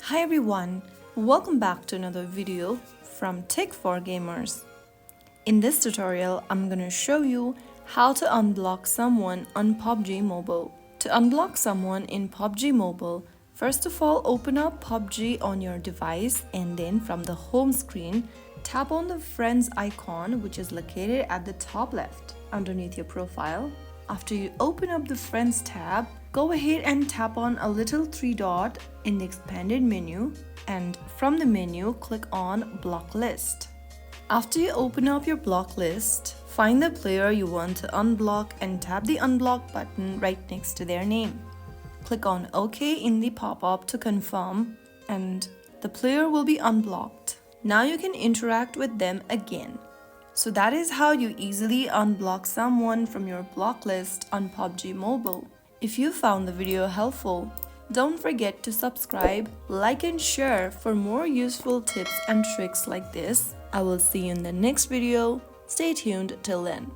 Hi everyone, welcome back to another video from Tech for Gamers. In this tutorial, I'm gonna show you how to unblock someone on PUBG Mobile. To unblock someone in PUBG Mobile, first of all open up PUBG on your device and then from the home screen, tap on the friends icon which is located at the top left underneath your profile. After you open up the Friends tab, go ahead and tap on a little three dot in the expanded menu and from the menu click on Block List. After you open up your block list, find the player you want to unblock and tap the unblock button right next to their name. Click on OK in the pop-up to confirm and the player will be unblocked. Now you can interact with them again. So that is how you easily unblock someone from your block list on PUBG Mobile. If you found the video helpful, don't forget to subscribe, like and share for more useful tips and tricks like this. I will see you in the next video. Stay tuned till then.